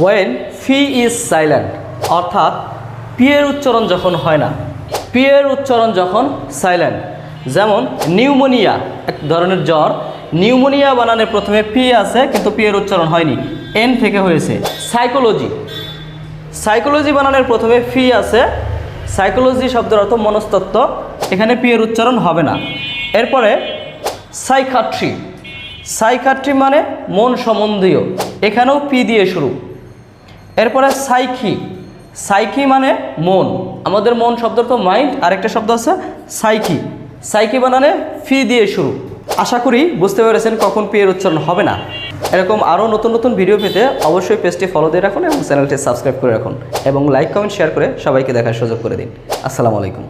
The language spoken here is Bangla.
ওয়েন ফি ইজ সাইলেন্ট, অর্থাৎ পি এর উচ্চারণ যখন হয় না, পি এর উচ্চারণ যখন সাইলেন্ট। যেমন নিউমোনিয়া, এক ধরনের জ্বর, নিউমোনিয়া বানানের প্রথমে পি আছে কিন্তু পি এর উচ্চারণ হয়নি, এন থেকে হয়েছে। সাইকোলজি, সাইকোলজি বানানের প্রথমে ফি আছে, সাইকোলজি শব্দের অর্থ মনস্তত্ত্ব, এখানে পি এর উচ্চারণ হবে না। এরপরে সাইকাট্রি, সাইকাট্রি মানে মন সম্বন্ধীয়, এখানেও পি দিয়ে শুরু। এরপরে সাইকি, সাইকি মানে মন, আমাদের মন শব্দ তো মাইন্ড, আরেকটা শব্দ আছে সাইকি, সাইকি বানানে ফি দিয়ে শুরু। আশা করি বুঝতে পেরেছেন কখন পি এর উচ্চারণ হবে না। এরকম আরও নতুন নতুন ভিডিও পেতে অবশ্যই পেজটি ফলো দিয়ে রাখুন এবং চ্যানেলটি সাবস্ক্রাইব করে রাখুন এবং লাইক কমেন্ট শেয়ার করে সবাইকে দেখার সুযোগ করে দিন। আসসালামু আলাইকুম।